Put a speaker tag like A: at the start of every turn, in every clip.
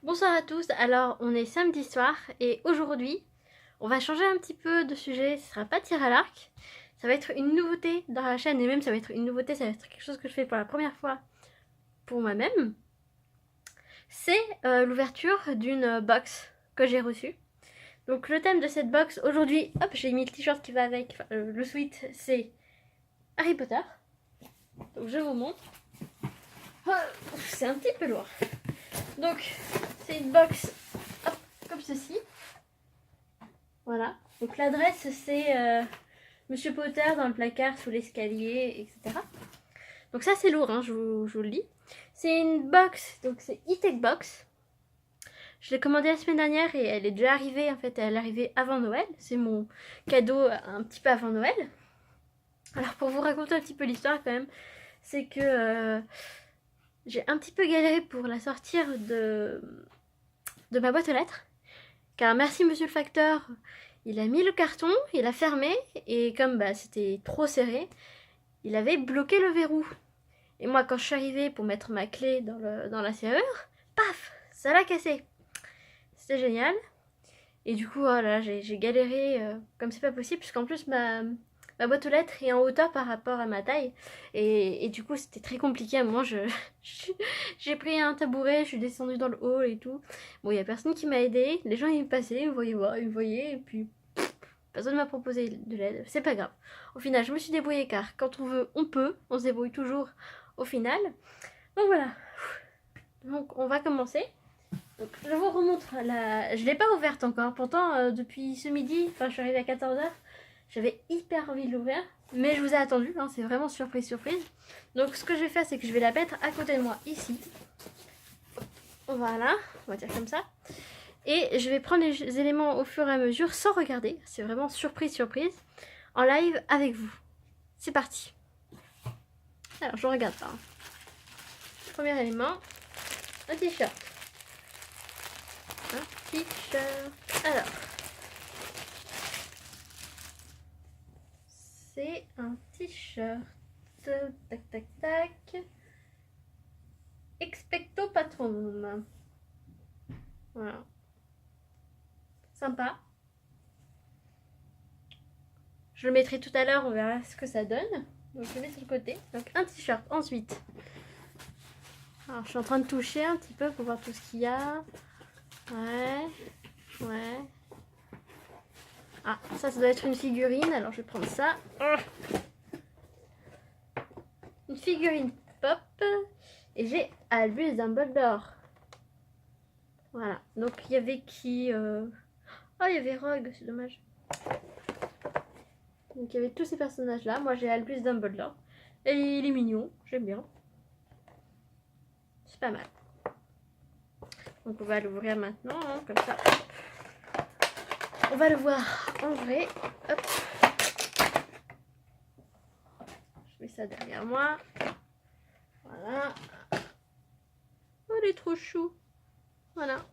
A: Bonsoir à tous, alors on est samedi soir et aujourd'hui on va changer un petit peu de sujet, ce sera pas tir à l'arc, ça va être une nouveauté dans la chaîne et même ça va être une nouveauté, ça va être quelque chose que je fais pour la première fois pour moi-même. C'est l'ouverture d'une box que j'ai reçue. Donc le thème de cette box aujourd'hui, hop j'ai mis le t-shirt qui va avec, enfin, le sweat c'est Harry Potter. Donc je vous montre. Oh, c'est un petit peu lourd. Donc c'est une box hop, comme ceci. Voilà. Donc l'adresse c'est Monsieur Potter dans le placard sous l'escalier, etc. Donc ça c'est lourd, hein, je vous le dis. C'est une box, donc c'est E-Tech Box. Je l'ai commandée la semaine dernière et elle est déjà arrivée, en fait elle est arrivée avant Noël. C'est mon cadeau un petit peu avant Noël. Alors pour vous raconter un petit peu l'histoire quand même, c'est que j'ai un petit peu galéré pour la sortir de ma boîte aux lettres. Car merci monsieur le facteur, il a mis le carton, il a fermé, et comme c'était trop serré, il avait bloqué le verrou. Et moi quand je suis arrivée pour mettre ma clé dans la serrure, paf, ça l'a cassé. C'était génial. Et du coup, voilà, j'ai galéré comme c'est pas possible, puisqu'en plus ma boîte aux lettres est en hauteur par rapport à ma taille. Et du coup, c'était très compliqué. À un moment, j'ai pris un tabouret, je suis descendue dans le hall et tout. Bon, il y a personne qui m'a aidé. Les gens, ils me passaient, ils me voyaient, et puis personne m'a proposé de l'aide. C'est pas grave. Au final, je me suis débrouillée, car quand on veut, on peut. On se débrouille toujours au final. Donc voilà. Donc, on va commencer. Donc, je vous remontre la... Je l'ai pas ouverte encore. Pourtant, depuis ce midi, enfin, je suis arrivée à 14h. J'avais hyper envie de l'ouvrir. Mais je vous ai attendu. Hein, c'est vraiment surprise, surprise. Donc, ce que je vais faire, c'est que je vais la mettre à côté de moi, ici. Voilà. On va dire comme ça. Et je vais prendre les éléments au fur et à mesure, sans regarder. C'est vraiment surprise, surprise. En live avec vous. C'est parti. Alors, je regarde pas. Hein. Premier élément. Un t-shirt. Un t-shirt. Alors, c'est un t-shirt. Tac, tac, tac. Expecto Patronum. Voilà. Sympa. Je le mettrai tout à l'heure, on verra ce que ça donne. Donc je le mets sur le côté. Donc un t-shirt. Ensuite. Alors je suis en train de toucher un petit peu pour voir tout ce qu'il y a. Ouais. Ouais. Ah, ça doit être une figurine. Alors je vais prendre ça. Une figurine pop. Et j'ai Albus Dumbledore. Voilà. Donc il y avait qui Oh, il y avait Rogue, c'est dommage. Donc il y avait tous ces personnages-là. Moi j'ai Albus Dumbledore. Et il est mignon, j'aime bien. C'est pas mal. Donc on va l'ouvrir maintenant, hein, comme ça. On va le voir en vrai. Hop. Je mets ça derrière moi. Voilà. Oh, il est trop chou. Voilà.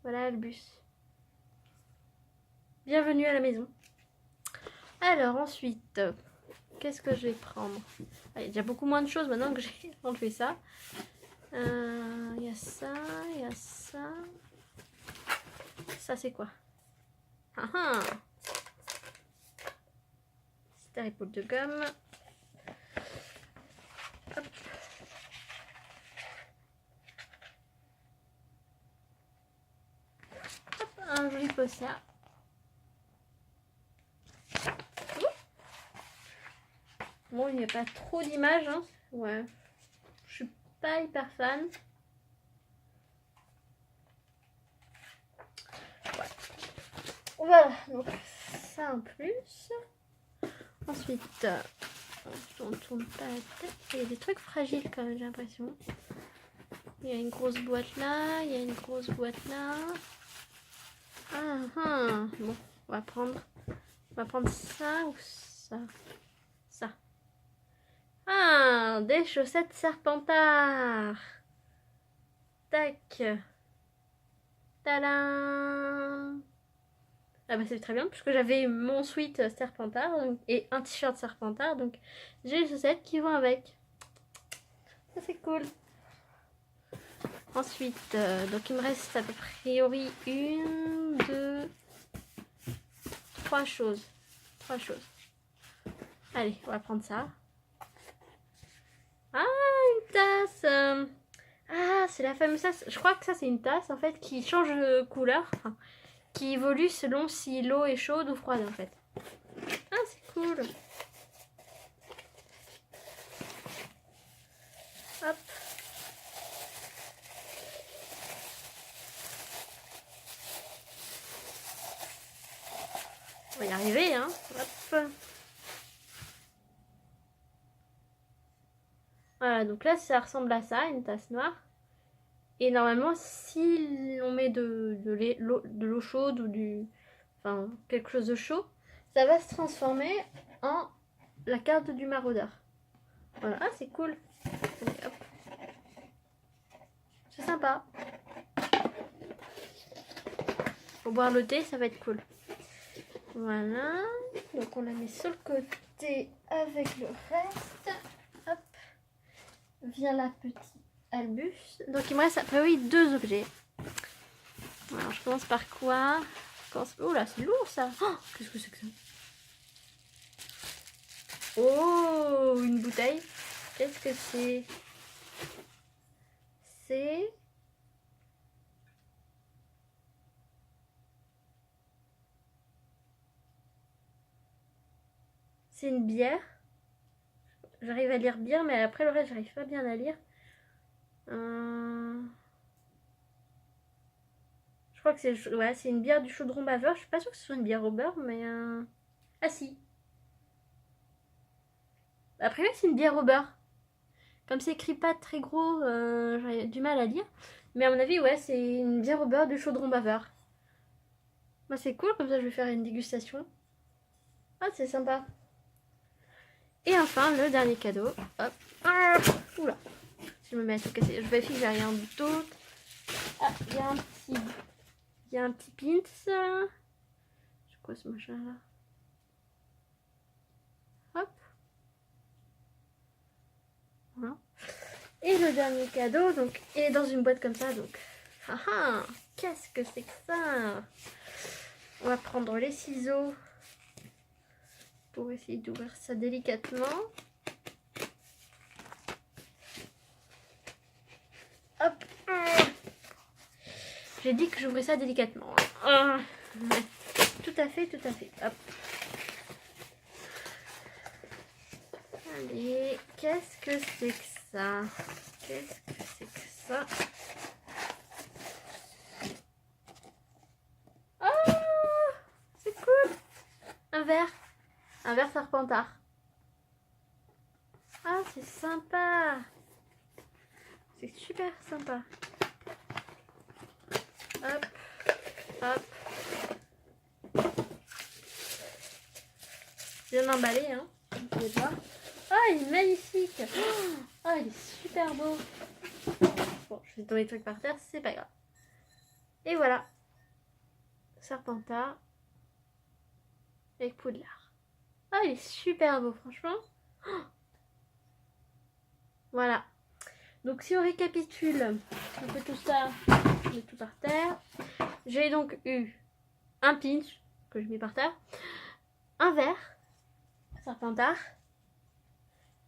A: Voilà Albus. Bienvenue à la maison. Alors ensuite, qu'est-ce que je vais prendre? Il y a déjà beaucoup moins de choses maintenant que j'ai enlevé ça. Il y a ça, il y a ça. Ça c'est quoi? Ah ah! C'est Harry Potter de gomme. Hop. Hop, un joli poster. Bon, il n'y a pas trop d'images, hein. Ouais. Je suis pas hyper fan. Ouais. Voilà, donc ça en plus. Ensuite, on tourne pas la tête. Il y a des trucs fragiles quand même, j'ai l'impression. Il y a une grosse boîte là, il y a une grosse boîte là. Ah ah. Bon, on va prendre ça ou ça. Ça. Ah, des chaussettes Serpentard. Tac. Tadam. Ah bah c'est très bien, puisque j'avais mon sweat Serpentard et un t-shirt Serpentard, donc j'ai les chaussettes qui vont avec. Ça c'est cool. Ensuite, donc il me reste à peu priori 1, 2, 3 choses. 3 choses. Allez, on va prendre ça. Ah, une tasse. Ah, c'est la fameuse tasse. Je crois que ça, c'est une tasse, en fait, qui change de couleur. Enfin, qui évolue selon si l'eau est chaude ou froide, en fait. Ah, c'est cool. Hop. On va y arriver, hein. Hop. Voilà, donc là, ça ressemble à ça, une tasse noire. Et normalement, si on met de l'eau chaude ou enfin, quelque chose de chaud, ça va se transformer en la carte du maraudeur. Voilà, ah, c'est cool. Allez, hop. C'est sympa. Pour boire le thé, ça va être cool. Voilà. Donc on la met sur le côté avec le reste. Hop. Vient la petite albus. Donc il me reste après oui 2 objets. Alors je commence par quoi? Oh là, c'est lourd ça. Oh, qu'est-ce que c'est que ça? Oh, une bouteille. Qu'est-ce que c'est? C'est une bière. J'arrive à lire bière, mais après le reste, j'arrive pas bien à lire. Je crois que c'est une bière du Chaudron Baveur. Je suis pas sûre que ce soit une bière au beurre, mais... Ah si. Après, c'est une bière au beurre. Comme c'est écrit pas très gros, j'ai du mal à lire. Mais à mon avis, ouais, c'est une bière au beurre du Chaudron Baveur. Bah, c'est cool, comme ça je vais faire une dégustation. Ah, c'est sympa. Et enfin, le dernier cadeau. Hop. Ah, oula. Je me mets à tout casser. Je vérifie que j'ai rien d'autre. Ah, il y a un petit pins. C'est quoi ce machin là? Hop. Voilà. Et le dernier cadeau, donc, est dans une boîte comme ça, donc. Ah ah, qu'est-ce que c'est que ça? On va prendre les ciseaux pour essayer d'ouvrir ça délicatement. Hop. J'ai dit que j'ouvrais ça délicatement. Tout à fait, tout à fait. Hop. Allez, qu'est-ce que c'est que ça? Qu'est-ce que c'est que ça? Oh, c'est cool. Un verre Serpentard. Ah, c'est sympa. C'est super sympa. Hop, hop. Bien emballé, hein. Vous pouvez voir. Ah, il est magnifique. Ah, il est super beau. Bon, je vais tomber les trucs par terre, c'est pas grave. Et voilà. Serpentard avec Poudlard. Ah, il est super beau, franchement. Voilà. Donc, si on récapitule un peu tout ça, je mets tout par terre. J'ai donc eu un pinch que je mets par terre, un verre Serpentard,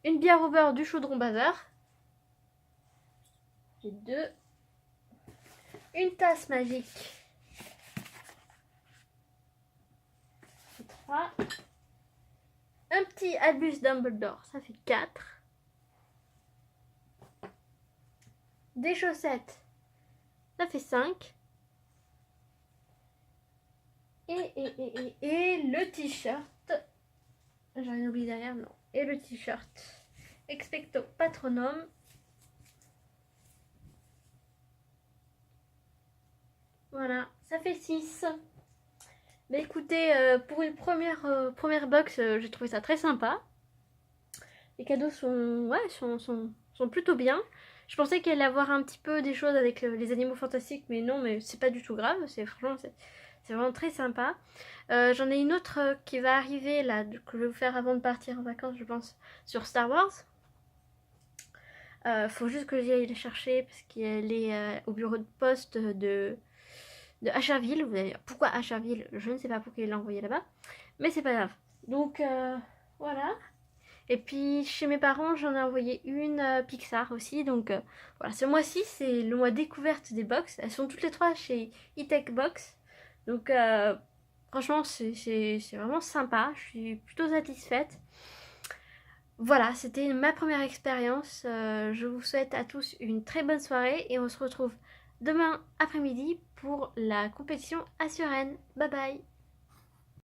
A: une bière au beurre du Chaudron Baveur, j'ai 2, une tasse magique, j'ai 3, un petit Albus Dumbledore, ça fait 4, des chaussettes, ça fait 5, et le t-shirt, j'en ai oublié derrière, non, et le t-shirt Expecto Patronum. Voilà, ça fait 6. Mais écoutez, pour une première box, j'ai trouvé ça très sympa. Les cadeaux sont plutôt bien. Je pensais qu'il allait avoir un petit peu des choses avec les animaux fantastiques, mais non, mais c'est pas du tout grave. Franchement, c'est vraiment très sympa. J'en ai une autre qui va arriver là, que je vais vous faire avant de partir en vacances, je pense, sur Star Wars. Faut juste que j'aille les chercher parce qu'elle est au bureau de poste de Acharville. Vous allez dire pourquoi Acharville? Je ne sais pas pourquoi il l'a envoyé là-bas, mais c'est pas grave. Donc voilà. Et puis chez mes parents, j'en ai envoyé une Pixar aussi. Donc voilà, ce mois-ci, c'est le mois découverte des box. Elles sont toutes les trois chez E-Tech Box. Donc franchement, c'est vraiment sympa. Je suis plutôt satisfaite. Voilà, c'était ma première expérience. Je vous souhaite à tous une très bonne soirée et on se retrouve demain après-midi pour la compétition à Suresnes. Bye bye!